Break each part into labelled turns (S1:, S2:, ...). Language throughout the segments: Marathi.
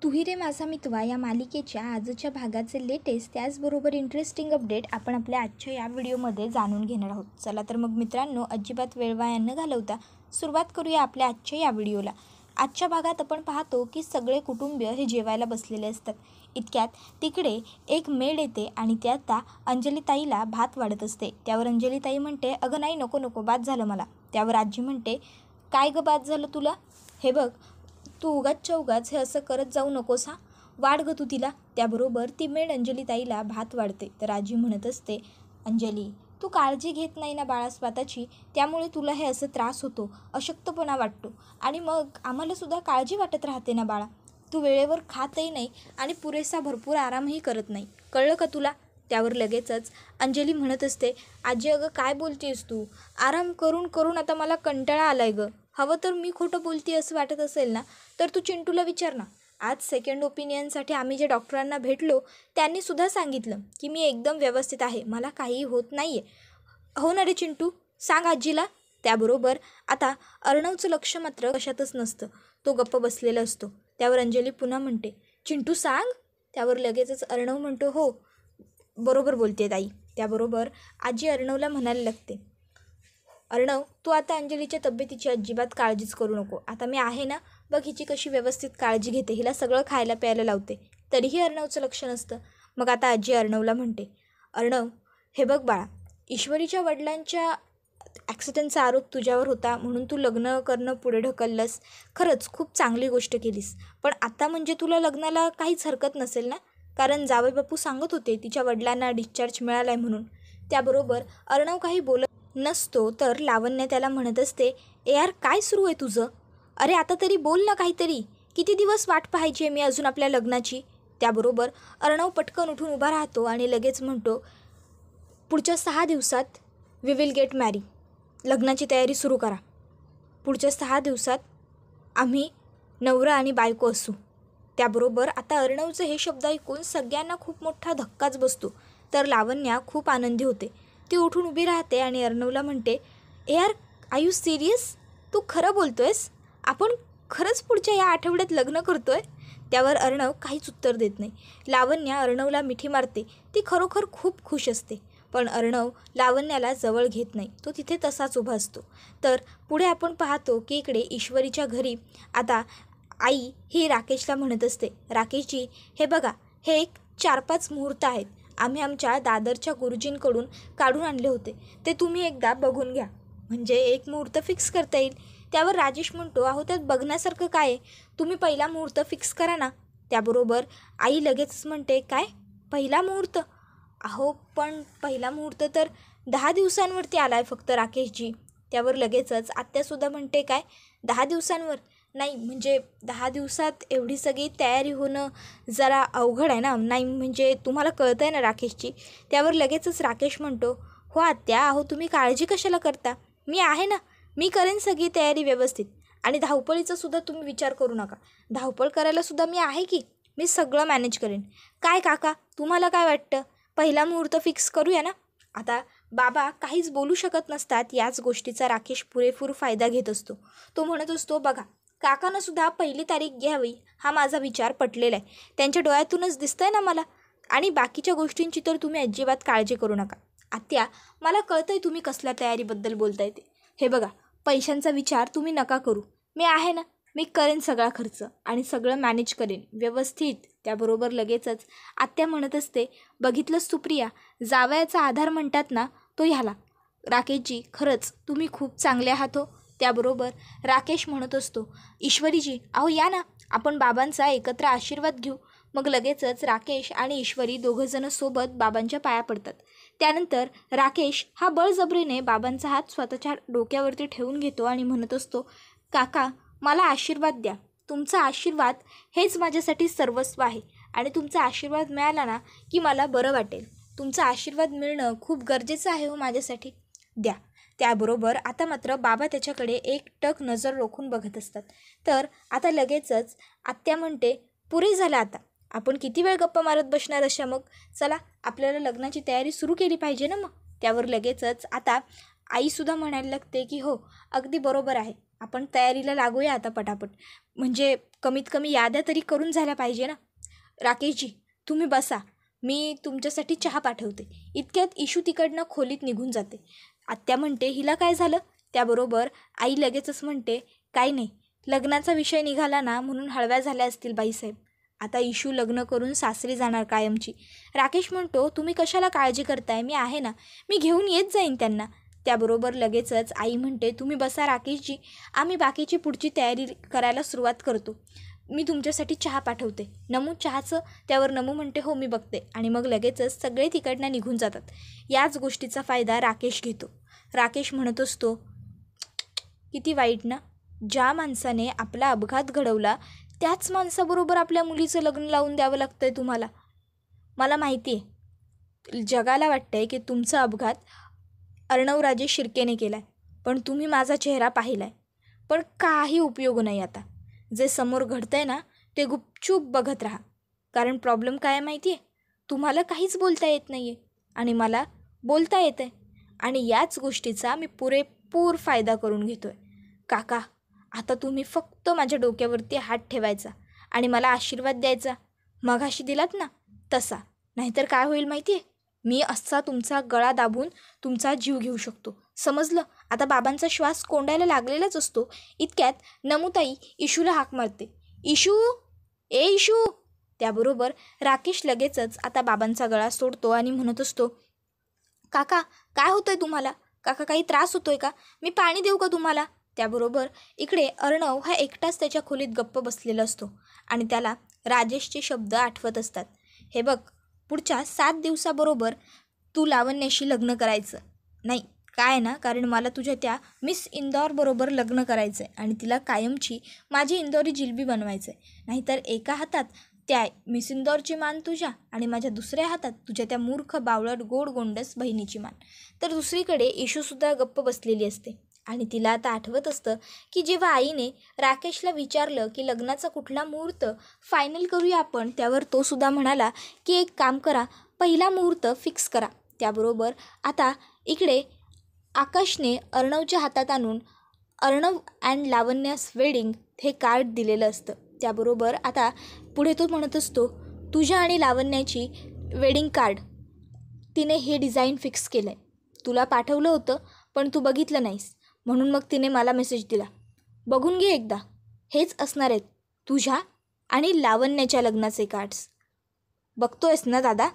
S1: तू ही रे माझा मितवा या मालिकेच्या आजच्या भागाचे लेटेस्ट त्याचबरोबर इंटरेस्टिंग अपडेट आपण आपल्या आजच्या या व्हिडिओमध्ये जाणून घेणार आहोत. चला तर मग मित्रांनो, अजिबात वेळ वाया न घालवता सुरुवात करूया आपल्या आजच्या या व्हिडिओला. आजच्या भागात आपण पाहतो की सगळे कुटुंबीय हे जेवायला बसलेले असतात. इतक्यात तिकडे एक मेड येते आणि ती आता अंजलीताईला भात वाढत असते. त्यावर अंजलीताई म्हणते, अगं नाही, नको नको, बाद झालं मला. त्यावर आजी म्हणते, काय गं बाद झालं तुला? हे बघ, तू उगाचच्या उगाच हे असं करत जाऊ नकोस हा, वाढ गं तू तिला. त्याबरोबर ती मेड अंजलीताईला भात वाढते. तर आजी म्हणत असते, अंजली तू काळजी घेत नाही ना बाळा स्वतःची, त्यामुळे तुला हे असं त्रास होतो, अशक्तपणा वाटतो आणि मग आम्हालासुद्धा काळजी वाटत राहते ना बाळा. तू वेळेवर खातही नाही आणि पुरेसा भरपूर आरामही करत नाही, कळलं का तुला? त्यावर लगेचच अंजली म्हणत असते, आजी अगं काय बोलतेस तू? आराम करून करून आता मला कंटाळा आलाय गं. हवं तर मी खोटं बोलते असं वाटत असेल ना, तर तू चिंटूला विचार ना. आज सेकंड ओपिनियनसाठी आम्ही जे डॉक्टरांना भेटलो त्यांनीसुद्धा सांगितलं की मी एकदम व्यवस्थित आहे, मला काहीही होत नाही आहे. हो ना रे चिंटू, सांग आजीला. त्याबरोबर आता अर्णवचं लक्ष मात्र कशातच नसतं, तो गप्प बसलेला असतो. त्यावर अंजली पुन्हा म्हणते, चिंटू सांग. त्यावर लगेचच अर्णव म्हणतो, हो बरोबर बोलते ताई. त्याबरोबर आजी अर्णवला म्हणायला लागते, अर्णव तू आता अंजलीच्या तब्येतीची अजिबात काळजीच करू नको. आता मी आहे ना, बघ हिची कशी व्यवस्थित काळजी घेते, हिला सगळं खायला प्यायला लावते, तरीही अर्णवचं लक्ष नसतं. मग आता आजी अर्णवला म्हणते, अर्णव हे बघ बाळा, ईश्वरीच्या वडिलांच्या ॲक्सिडेंटचा आरोप तुझ्यावर होता म्हणून तू लग्न करणं पुढे ढकललंस. खरंच खूप चांगली गोष्ट केलीस, पण आता म्हणजे तुला लग्नाला काहीच हरकत नसेल ना, कारण जावई बापू सांगत होते तिच्या वडिलांना डिस्चार्ज मिळाला आहे म्हणून. त्याबरोबर अर्णव काही बोलत नसतो तर लावण्य त्याला म्हणत असते, यार काय सुरू आहे तुझं? अरे आता तरी बोल ना काहीतरी, किती दिवस वाट पाहायची आहे मी अजून आपल्या लग्नाची? त्याबरोबर अर्णव पटकन उठून उभा राहतो आणि लगेच म्हणतो, पुढच्या 6 दिवसात वी विल गेट मॅरी. लग्नाची तयारी सुरू करा. पुढच्या 6 दिवसात आम्ही नवरा आणि बायको असू. त्याबरोबर आता अर्णवचं हे शब्द ऐकून सगळ्यांना खूप मोठा धक्काच बसतो. तर लावण्या खूप आनंदी होते. ती उठून उभी राहते आणि अर्णवला म्हणते, यार आर यू सिरियस? तू खरं बोलतोयस? आपण खरंच पुढच्या या आठवड्यात लग्न करतोय? त्यावर अर्णव काहीच उत्तर देत नाही. लावण्या अर्णवला मिठी मारते. ती खरोखर खूप खुश असते, पण अर्णव लावण्याला जवळ घेत नाही, तो तिथे तसाच उभा असतो. तर पुढे आपण पाहतो की इकडे ईश्वरीच्या घरी आता आई ही राकेशला म्हणत असते, राकेशजी हे बघा, हे एक 4-5 मुहूर्त आहेत, आम्ही आमच्या दादरच्या गुरुजींकडून काढून आणले होते, ते तुम्ही एकदा बघून घ्या, म्हणजे एक मुहूर्त फिक्स करता येईल. त्यावर राजेश म्हणतो, अहो त्यात बघण्यासारखं काय आहे, तुम्ही पहिला मुहूर्त फिक्स करा ना. त्याबरोबर आई लगेच म्हणते, काय पहिला मुहूर्त? अहो पण पहिला मुहूर्त तर 10 दिवसांवरती आला आहे फक्त राकेशजी. त्यावर लगेचच आत्यासुद्धा म्हणते, काय 10 दिवसांवर? नाही म्हणजे 10 दिवसात एवढी सगळी तयारी होणं जरा अवघड आहे ना, नाही म्हणजे तुम्हाला कळतं आहे ना राकेशजी. त्यावर लगेचच राकेश म्हणतो, हो आत्या, अहो तुम्ही काळजी कशाला करता, मी आहे ना, मी करेन सगळी तयारी व्यवस्थित आणि धावपळीचा सुद्धा तुम्ही विचार करू नका, धावपळ करायला सुद्धा मी आहे की, मी सगळं मॅनेज करेन. काय काका तुम्हाला काय वाटतं, पहिला मुहूर्त फिक्स करूया ना? आता बाबा काहीच बोलू शकत नसतात. याच गोष्टीचा राकेश पुरेपूर फायदा घेत असतो. तो म्हणत असतो, बघा काकांनासुद्धा पहिली तारीख घ्यावी हा माझा विचार पटलेला आहे, त्यांच्या डोळ्यातूनच दिसतंय ना मला, आणि बाकीच्या गोष्टींची तर तुम्ही अजिबात काळजी करू नका. आत्या मला कळतंय तुम्ही कसल्या तयारीबद्दल बोलताय ते. हे बघा, पैशांचा विचार तुम्ही नका करू, मी आहे ना, मी करेन सगळा खर्च आणि सगळं मॅनेज करेन व्यवस्थित. त्याबरोबर लगेचच आत्या म्हणत असते, बघितलंस सुप्रिया, जावयाचा आधार म्हणतात ना तो ह्याला. राकेशजी खरंच तुम्ही खूप चांगले आहात हो. त्याबरोबर राकेश म्हणत असतो, ईश्वरीजी अहो या ना, आपण बाबांचा एकत्र आशीर्वाद घेऊ. मग लगेचच राकेश आणि ईश्वरी दोघंजणं सोबत बाबांच्या पाया पडतात. त्यानंतर राकेश हा बळजबरीने बाबांचा हात स्वतःच्या डोक्यावरती ठेवून घेतो आणि म्हणत असतो, काका मला आशीर्वाद द्या, तुमचा आशीर्वाद हेच माझ्यासाठी सर्वस्व आहे आणि तुमचा आशीर्वाद मिळाला ना की मला बरं वाटेल. तुमचा आशीर्वाद मिळणं खूप गरजेचं आहे हो माझ्यासाठी, द्या. त्याबरोबर आता मात्र बाबा त्याच्याकडे एकटक नजर रोखून बघत असतात. तर आता लगेचच आत्या म्हणते, पुरे झालं आता, आपण किती वेळ गप्पा मारत बसणार अशा, मग चला आपल्याला लग्नाची तयारी सुरू केली पाहिजे ना मग. त्यावर लगेचच आता आईसुद्धा म्हणायला लागते की हो अगदी बरोबर आहे, आपण तयारीला लागूया आता पटापट, म्हणजे कमीत कमी याद्या तरी करून झाल्या पाहिजे ना. राकेशजी तुम्ही बसा, मी तुमच्यासाठी चहा पाठवते. इतक्यात इशू तिकडनं खोलीत निघून जाते. आत्या म्हणते हिला काय झालं. त्याबरोबर आई लगेचच म्हणते काही नाही, लग्नाचा विषय निघाला ना म्हणून हळव्या झाल्या असतील बाईसाहेब. आता इशू लग्न करून सासरी जाणार कायमची. राकेश म्हणतो तुम्ही कशाला काळजी करताय, मी आहे ना, मी घेऊन येत जाईन त्यांना. त्याबरोबर लगेचच आई म्हणते तुम्ही बसा राकेशजी, आम्ही बाकीची पुढची तयारी करायला सुरुवात करतो. मी तुमच्यासाठी चहा पाठवते. नमू चहाचं. त्यावर नमू म्हणते हो मी बघते. आणि मग लगेचच सगळे तिकडनं निघून जातात. याच गोष्टीचा फायदा राकेश घेतो. राकेश म्हणत असतो किती वाईट ना, ज्या माणसाने आपला अपघात घडवला त्याच माणसाबरोबर आपल्या मुलीचं लग्न लावून द्यावं लागतंय तुम्हाला. मला माहिती आहे जगाला वाटतंय की तुमचा अपघात अर्णवराजे शिर्केने केला आहे, पण तुम्ही माझा चेहरा पाहिला आहे. पण काही उपयोग नाही. आता जे समोर घडतंय ना ते गुपचूप बघत राहा. कारण प्रॉब्लेम काय आहे माहिती आहे, तुम्हाला काहीच बोलता येत नाही आहे आणि मला बोलता येतं आहे. आणि याच गोष्टीचा मी पुरेपूर फायदा करून घेतो आहे. काका आता तुम्ही फक्त माझ्या डोक्यावरती हात ठेवायचा आणि मला आशीर्वाद द्यायचा, मघाशी दिलात ना तसा. नाहीतर काय होईल माहिती आहे, मी असा तुमचा गळा दाबून तुमचा जीव घेऊ शकतो, समजलं. आता बाबांचा श्वास कोंडायला लागलेलाच असतो. इतक्यात नमुताई इशूला हाक मारते, इशू ए इशू. त्याबरोबर राकेश लगेचच आता बाबांचा गळा सोडतो आणि म्हणत असतो काका काय होतंय तुम्हाला, काका काही त्रास होतोय का, मी पाणी देऊ का तुम्हाला. त्याबरोबर इकडे अर्णव हा एकटाच त्याच्या खोलीत गप्प बसलेला असतो आणि त्याला राजेशचे शब्द आठवत असतात. हे बघ पुढच्या 7 दिवसाबरोबर तू लावण्याशी लग्न करायचं नाही. काय ना, कारण मला तुझ्या त्या मिस इंदौरबरोबर लग्न करायचं आहे आणि तिला कायमची माझी इंदौरी जिलबी बनवायचं आहे. नाहीतर एका हातात त्या मिस इंदौरची मान तुझ्या आणि माझ्या दुसऱ्या हातात तुझ्या त्या मूर्ख बावळट गोड गोंडस बहिणीची मान. तर दुसरीकडे इशूसुद्धा गप्प बसलेली असते आणि तिला आता आठवत असतं की जेव्हा आईने राकेशला विचारलं की लग्नाचा कुठला मुहूर्त फायनल करूया आपण, त्यावर तो सुद्धा म्हणाला की एक काम करा, पहिला मुहूर्त फिक्स करा. त्याबरोबर आता इकडे आकाशने अर्णवच्या हातात आणून अर्णव अँड लावण्यास वेडिंग हे कार्ड दिलेलं असतं. त्याबरोबर आता पुढे तो म्हणत असतो तुझ्या आणि लावण्याची वेडिंग कार्ड तिने हे डिझाईन फिक्स केलं आहे, तुला पाठवलं होतं पण तू बघितलं नाहीस म्हणून मग तिने मला मेसेज दिला, बघून घे एकदा. हेच असणार आहेत तुझ्या आणि लावण्याच्या लग्नाचे कार्ड्स. बघतोयस ना दादा.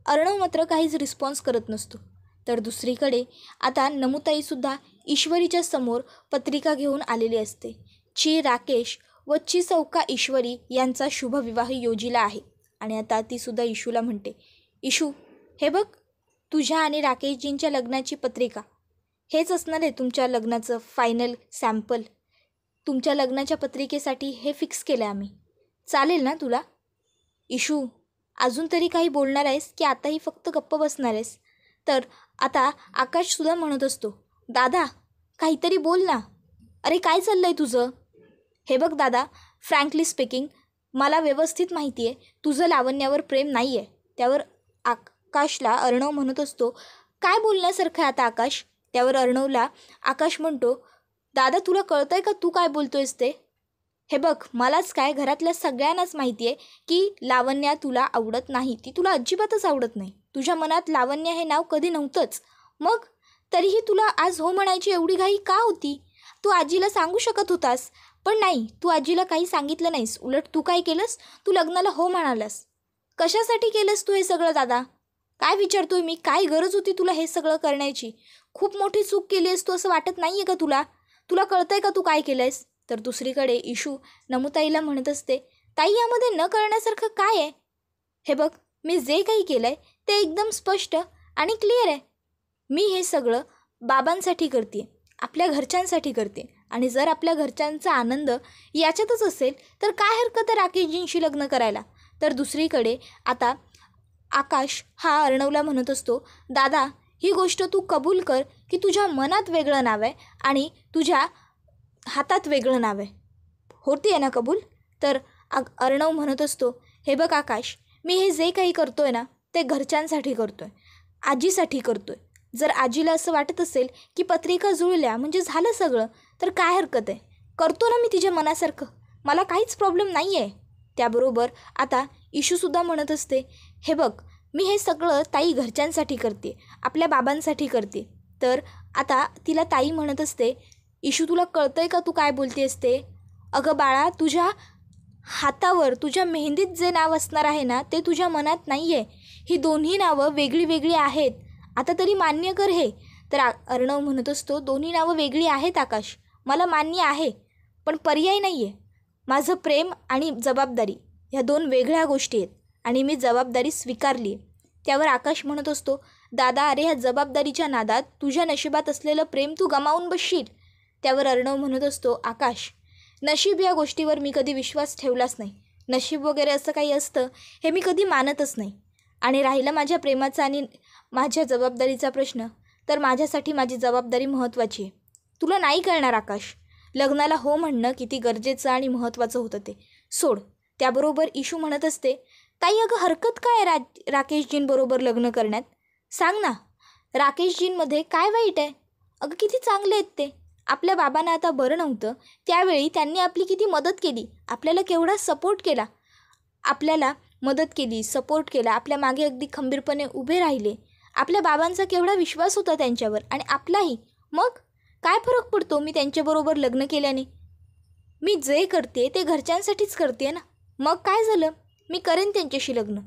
S1: अर्णव मात्र काहीच रिस्पॉन्स करत नसतो. तर दुसरीकडे आता नमुताईसुद्धा ईश्वरीच्या समोर पत्रिका घेऊन आलेली असते. ची राकेश व ची सौका ईश्वरी यांचा शुभविवाह योजिला आहे. आणि आता तीसुद्धा इशूला म्हणते, इशू हे बघ तुझ्या आणि राकेशजींच्या लग्नाची पत्रिका. हेच असणार आहे तुमच्या लग्नाचं फायनल सॅम्पल. तुमच्या लग्नाच्या पत्रिकेसाठी हे फिक्स केलं आहे आम्ही. चालेल ना तुला. इशू अजून तरी काही बोलणार आहेस की आताही फक्त गप्प बसणार आहेस. तर आता आकाशसुद्धा म्हणत असतो, दादा काहीतरी बोल ना, अरे काय चाललं आहे तुझं. हे बघ दादा, फ्रँकली स्पीकिंग मला व्यवस्थित माहिती आहे तुझं लावण्यावर प्रेम नाही आहे. त्यावर आकाशला अर्णव म्हणत असतो, काय बोलण्यासारखं आहे आता आकाश. त्यावर अर्णवला आकाश म्हणतो, दादा तुला कळतं आहे का तू काय बोलतो आहेस ते. हे बघ मलाच काय घरातल्या सगळ्यांनाच माहिती आहे की लावण्या तुला आवडत नाही, ती तुला अजिबातच आवडत नाही. तुझ्या मनात लावण्या हे नाव कधी नव्हतंच, मग तरीही तुला आज हो म्हणायची एवढी घाई का होती. तू आजीला सांगू शकत होतास, पण नाही, तू आजीला काही सांगितलं नाहीस. उलट तू काय केलंस, तू लग्नाला हो म्हणालास. कशासाठी केलंस तू हे सगळं दादा. काय विचारतोय मी, काय गरज होती तुला हे सगळं करण्याची. खूप मोठी चूक केली आहेस तू, असं वाटत नाही आहे का तुला. तुला कळतं आहे का तू काय केलं आहेस. तर दुसरीकडे इशू नमुताईला म्हणत असते, ताई यामध्ये न करण्यासारखं काय आहे. हे बघ मी जे काही केलं आहे ते एकदम स्पष्ट आणि क्लिअर आहे. मी हे सगळं बाबांसाठी करते, आपल्या घरच्यांसाठी करते. आणि जर आपल्या घरच्यांचा आनंद याच्यातच असेल तर काय हरकत आहे राकेशजींशी लग्न करायला. तर दुसरीकडे आता आकाश हा अर्णवला म्हणत असतो, दादा ही गोष्ट तू कबूल कर की तुझ्या मनात वेगळं नाव आहे आणि तुझ्या हातात वेगळं नाव आहे. होती आहे ना कबूल. तर अर्णव म्हणत असतो, हे बघ आकाश, मी हे जे काही करतो आहे ना ते घरच्यांसाठी करतो आहे, आजीसाठी करतो आहे. जर आजीला असं वाटत असेल की पत्रिका जुळल्या म्हणजे झालं सगळं, तर काय हरकत आहे. करतो ना मी तिच्या मनासारखं, मला काहीच प्रॉब्लेम नाही आहे. त्याबरोबर आता इशूसुद्धा म्हणत असते, हे बघ मी हे सगळं ताई घरच्यांसाठी करते, आपल्या बाबांसाठी करते. तर आता तिला ताई म्हणत असते, इशू तुला कळतंय का तू काय बोलते असते? अगं बाळा, तुझ्या हातावर तुझ्या मेहंदीत जे नाव असणार आहे ना ते तुझ्या मनात नाही आहे. ही दोन्ही नावं वेगळी वेगळी आहेत, आता तरी मान्य कर हे. तर अर्णव म्हणत असतो, दोन्ही नावं वेगळी आहेत आकाश, मला मान्य आहे, पण पर्याय नाही आहे. माझं प्रेम आणि जबाबदारी ह्या दोन वेगळ्या गोष्टी आहेत आणि मी जबाबदारी स्वीकारली आहे. त्यावर आकाश म्हणत असतो, दादा अरे ह्या जबाबदारीच्या नादात तुझ्या नशिबात असलेलं प्रेम तू गमावून बसशील. त्यावर अर्णव म्हणत असतो, आकाश नशीब या गोष्टीवर मी कधी विश्वास ठेवलाच नाही. नशीब वगैरे असं काही असतं हे मी कधी मानतच नाही. आणि राहिला माझ्या प्रेमाचा आणि माझ्या जबाबदारीचा प्रश्न, तर माझ्यासाठी माझी जबाबदारी महत्त्वाची आहे. तुला नाही कळणार आकाश, लग्नाला हो म्हणणं किती गरजेचं आणि महत्त्वाचं होतं ते सोड. त्याबरोबर इशू म्हणत असते, ताई अगं हरकत काय राकेशजींबरोबर लग्न करण्यात? सांग ना, राकेशजींमध्ये काय वाईट आहे? अगं किती चांगले आहेत ते. आपल्या बाबांना आता बरं नव्हतं त्यावेळी त्यांनी आपली किती मदत केली, आपल्याला केवढा सपोर्ट केला, आपल्याला मदत केली, सपोर्ट केला, आपल्या मागे अगदी खंबीरपणे उभे राहिले. आपल्या बाबांचा केवढा विश्वास होता त्यांच्यावर आणि आपलाही. मग काय फरक पडतो मी त्यांच्याबरोबर लग्न केल्याने? मी जे करते ते घरच्यांसाठीच करते ना, मग काय झालं, मी करेन त्यांच्याशी लग्न.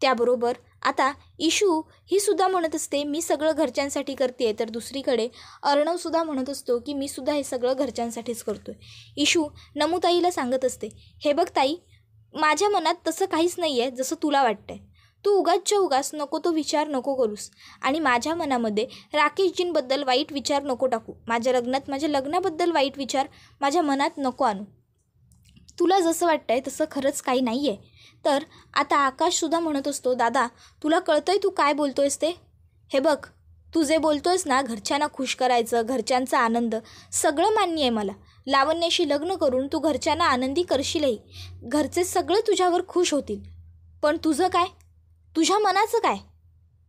S1: त्याबरोबर आता इशू ही सुद्धा म्हणत असते, मी सगळं घरच्यांसाठी करते. तर दुसरीकडे अर्णवसुद्धा म्हणत असतो की मी सुद्धा हे सगळं घरच्यांसाठीच करतो आहे. इशू नमुताईला सांगत असते, हे बघ ताई, माझ्या मनात तसं काहीच नाही आहे जसं तुला वाटतं आहे. तू उगाचच्या उगाच नको तो विचार नको करूस आणि माझ्या मनामध्ये राकेशजींबद्दल वाईट विचार नको टाकू. माझ्या लग्नाबद्दल वाईट विचार माझ्या मनात नको आणू. तुला जसं वाटतं आहे तसं खरंच काही नाही आहे. तर आता आकाशसुद्धा म्हणत असतो, दादा तुला कळतं आहे तू काय बोलतो आहेस ते? हे बघ, तू जे बोलतो आहेस ना, घरच्यांना खुश करायचं, घरच्यांचा आनंद, सगळं मान्य आहे मला. लावण्याशी लग्न करून तू घरच्यांना आनंदी करशीलही, घरचे सगळे तुझ्यावर खुश होतील. पण तुझं काय, तुझ्या मनाचं काय?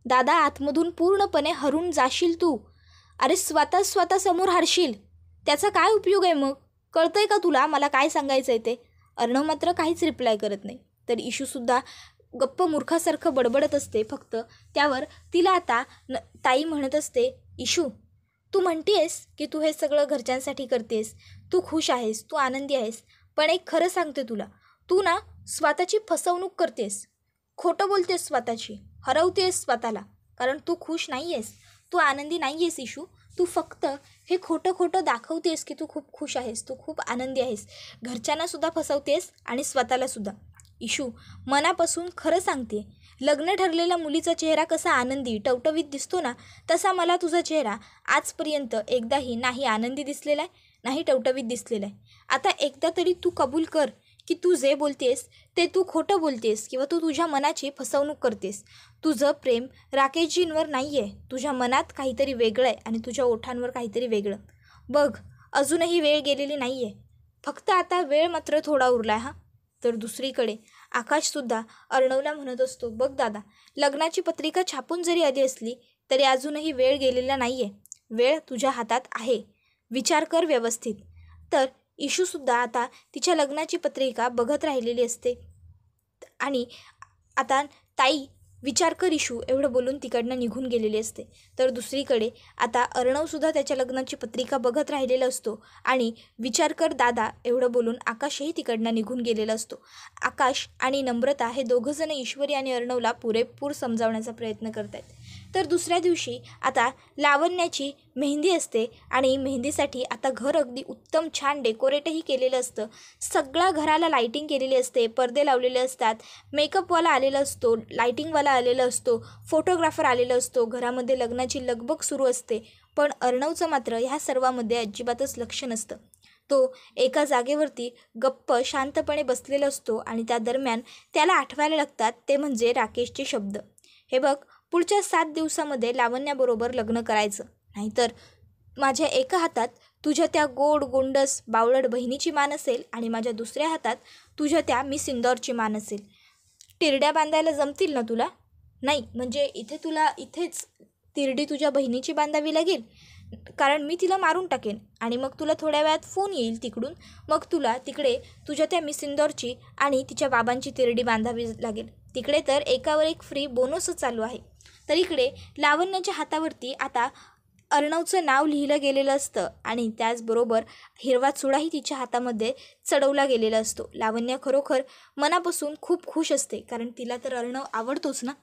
S1: दादा आतमधून पूर्णपणे हरून जाशील तू. अरे स्वतः समोर हारशील, त्याचा काय उपयोग आहे मग? कळतंय का तुला मला काय सांगायचं आहे ते? अर्णव मात्र काहीच रिप्लाय करत नाही. तर इशूसुद्धा गप्प मूर्खासारखं बडबडत असते फक्त. त्यावर तिला आता ताई म्हणत असते, इशू तू म्हणतेस की तू हे सगळं घरच्यांसाठी करतेस, तू खुश आहेस, तू आनंदी आहेस, पण एक खरं सांगते तुला, तू ना स्वतःची फसवणूक करतेस, खोटं बोलतेस, स्वतःची हरवतेस स्वतःला. कारण तू खुश नाही आहेस, तू आनंदी नाही आहेस इशू. तू फक्त हे खोटं दाखवतेस की तू खूप खुश आहेस, तू खूप आनंदी आहेस, घरच्यांनासुद्धा फसवतेस आणि स्वतःलासुद्धा. इशू मनापासून खरं सांगते, लग्न ठरलेल्या मुलीचा चेहरा कसा आनंदी टवटवीत दिसतो ना, तसा मला तुझा चेहरा आजपर्यंत एकदाही नाही आनंदी दिसलेला आहे, नाही टवटवीत दिसलेला आहे. आता एकदा तरी तू कबूल कर की तू जे बोलतेस ते तू खोटं बोलतेस किंवा तू तुझ्या मनाची फसवणूक करतेस. तुझं प्रेम राकेशजींवर नाही आहे, तुझ्या मनात काहीतरी वेगळं आहे आणि तुझ्या ओठांवर काहीतरी वेगळं. बघ, अजूनही वेळ गेलेली नाही आहे, फक्त आता वेळ मात्र थोडा उरला आहे. तर दुसरीकडे आकाशसुद्धा अर्णवला म्हणत असतो, बघ दादा, लग्नाची पत्रिका छापून जरी आली असली तरी अजूनही वेळ गेलेला नाही आहे, वेळ तुझ्या हातात आहे, विचार कर व्यवस्थित. तर इशूसुद्धा आता तिच्या लग्नाची पत्रिका बघत राहिलेली असते आणि आता ताई विचार कर इशू एवढं बोलून तिकडनं निघून गेलेली असते. तर दुसरीकडे आता अर्णवसुद्धा त्याच्या लग्नाची पत्रिका बघत राहिलेला असतो आणि विचार कर दादा एवढं बोलून आकाशही तिकडनं निघून गेलेला असतो. आकाश आणि नम्रता हे दोघंजण ईश्वरी आणि अर्णवला पुरेपूर समजावण्याचा प्रयत्न करत आहेत. तर दुसऱ्या दिवशी आता लावण्याची मेहंदी असते आणि मेहंदीसाठी आता घर अगदी उत्तम छान डेकोरेटही केलेलं असतं. सगळ्या घराला लाईटिंग केलेली असते, पडदे लावलेले असतात, मेकअपवाला आलेला असतो, लाईटिंगवाला आलेला असतो, फोटोग्राफर आलेला असतो, घरामध्ये लग्नाची लगबग सुरू असते. पण अर्णवचं मात्र ह्या सर्वामध्ये अजिबातच लक्ष नसतं. तो एका जागेवरती गप्प शांतपणे बसलेला असतो आणि त्या दरम्यान त्याला आठवायला लागतात ते म्हणजे राकेशचे शब्द, हे बघ, पुढच्या 7 दिवसामध्ये लावण्याबरोबर लग्न करायचं, नाहीतर माझ्या एका हातात तुझ्या त्या गोड गोंडस बावळट बहिणीची मान असेल आणि माझ्या दुसऱ्या हातात तुझ्या त्या मिस इंदौरची मान असेल. तिरड्या बांधायला जमतील ना तुला? नाही म्हणजे इथेच तिरडी तुझ्या बहिणीची बांधावी लागेल? कारण मी तिला मारून टाकेन आणि मग तुला थोड्या वेळात फोन येईल तिकडून, मग तुला तिकडे तुझ्या त्या मिस इंदौरची आणि तिच्या बाबांची तिरडी बांधावी लागेल. तिकडे तर एकावर एक फ्री बोनसच चालू आहे. तर इकडे लावण्याच्या हातावरती आता अर्णवचं नाव लिहिलं गेलेलं असतं आणि त्याचबरोबर हिरवा चुडाही तिच्या हातामध्ये चढवला गेलेला असतो. लावण्य खरोखर मनापासून खूप खुश असते, कारण तिला तर अर्णव आवडतोच ना.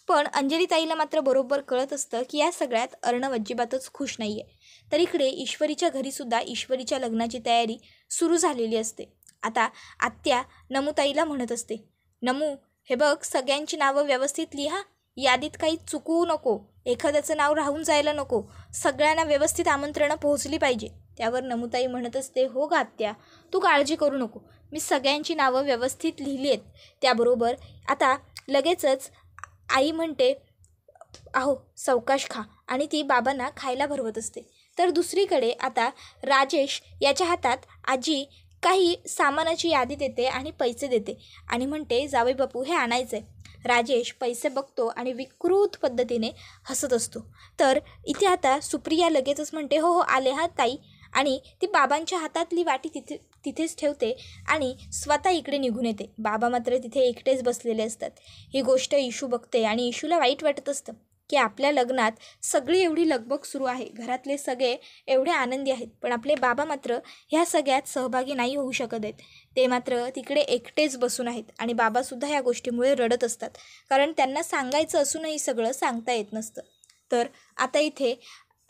S1: पण अंजलीताईला मात्र बरोबर कळत असतं की या सगळ्यात अर्णव अजिबातच खुश नाही आहे. तर इकडे ईश्वरीच्या घरीसुद्धा ईश्वरीच्या लग्नाची तयारी सुरू झालेली असते. आता आत्या नमुताईला म्हणत असते, नमू हे बघ, सगळ्यांची नावं व्यवस्थित लिहा, यादीत काही चुकवू नको, एखाद्याचं नाव राहून जायला नको, सगळ्यांना व्यवस्थित आमंत्रणं पोहोचली पाहिजे. त्यावर नमुताई म्हणत असते, हो ग आत्या, तू काळजी करू नको, मी सगळ्यांची नावं व्यवस्थित लिहिली आहेत. त्याबरोबर आता लगेचच आई म्हणते, अहो सावकाश खा, आणि ती बाबांना खायला भरवत असते. तर दुसरीकडे आता राजेश याच्या हातात आजी काही सामानाची यादी देते आणि पैसे देते आणि म्हणते, जावई बापू हे आणायचं आहे. राजेश पैसे बघतो आणि विकृत पद्धतीने हसत असतो. तर इथे आता सुप्रिया लगेचच म्हणते, हो हो आले हा ताई, आणि ती बाबांच्या हातातली वाटी तिथेच ठेवते आणि स्वतः इकडे निघून येते. बाबा मात्र तिथे एकटेच बसलेले असतात. ही गोष्ट इशू बघते आणि इशूला वाईट वाटत असतं की आपल्या लग्नात सगळी एवढी लगबग सुरू आहे, घरातले सगळे एवढे आनंदी आहेत, पण आपले बाबा मात्र ह्या सगळ्यात सहभागी नाही होऊ शकत आहेत. ते मात्र तिकडे एकटेच बसून आहेत आणि बाबासुद्धा ह्या गोष्टीमुळे रडत असतात, कारण त्यांना सांगायचं असूनही सगळं सांगता येत नसतं. तर आता इथे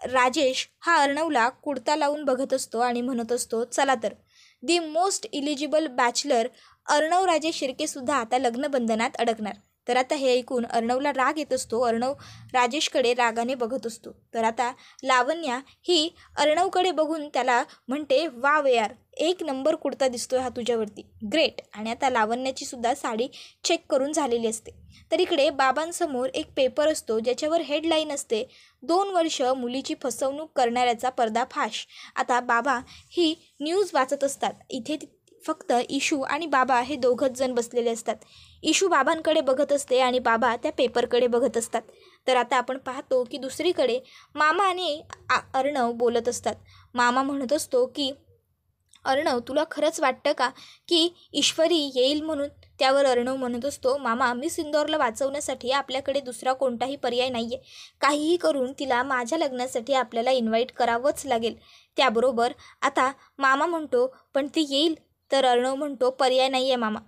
S1: राजेश हा अर्णवला कुडता लावून बघत असतो आणि म्हणत असतो, चला तर the most eligible bachelor Arnav Raje शिर्केसुद्धा आता लग्नबंधनात अडकणार. तर आता हे ऐकून अर्णवला राग येत असतो. अर्णव राजेशकडे रागाने बघत असतो. तर आता लावण्या ही अर्णवकडे बघून त्याला म्हणते, वाव यार, एक नंबर कुर्ता दिसतोय हा तुझ्यावरती, ग्रेट. आणि आता लावण्याची सुद्धा साडी चेक करून झालेली असते. तर इकडे बाबांसमोर एक पेपर असतो ज्याच्यावर हेडलाईन असते, 2 वर्ष मुलीची फसवणूक करणाऱ्याचा पर्दाफाश. आता बाबा ही न्यूज वाचत असतात. इथे फक्त इशू आणि बाबा हे दोघंच जण बसलेले असतात. इशू बाबांकडे बघत असते आणि बाबा त्या पेपरकडे बघत असतात. तर आता आपण पाहतो की दुसरीकडे मामा आणि अर्णव बोलत असतात. मामा म्हणत असतो की, अर्णव तुला खरंच वाटतं का की ईश्वरी येईल म्हणून? त्यावर अर्णव म्हणत असतो, मामा मिस इंदौरला वाचवण्यासाठी आपल्याकडे दुसरा कोणताही पर्याय नाही आहे. काहीही करून तिला माझ्या लग्नासाठी आपल्याला इन्व्हाइट करावंच लागेल. त्याबरोबर आता मामा म्हणतो, पण ती येईल? तर अर्णव म्हणतो, पर्याय नाही आहे मामा,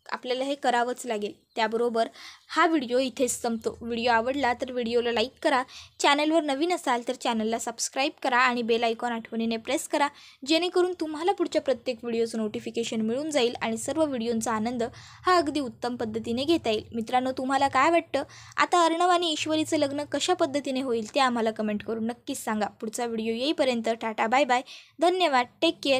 S1: आपल्याला हे करावंच लागेल. त्याबरोबर हा व्हिडिओ इथेच संपतो. व्हिडिओ आवडला तर व्हिडिओला लाईक करा, चॅनलवर नवीन असाल तर चॅनलला सबस्क्राईब करा आणि बेल आयकॉन आठवणीने प्रेस करा, जेणेकरून तुम्हाला पुढच्या प्रत्येक व्हिडिओचं नोटिफिकेशन मिळून जाईल आणि सर्व व्हिडिओंचा आनंद हा अगदी उत्तम पद्धतीने घेता येईल. मित्रांनो, तुम्हाला काय वाटतं, आता अर्णव आणि ईश्वरीचं लग्न कशा पद्धतीने होईल ते आम्हाला कमेंट करून नक्कीच सांगा. पुढचा व्हिडिओ येईपर्यंत टाटा बाय बाय, धन्यवाद, टेक केअर.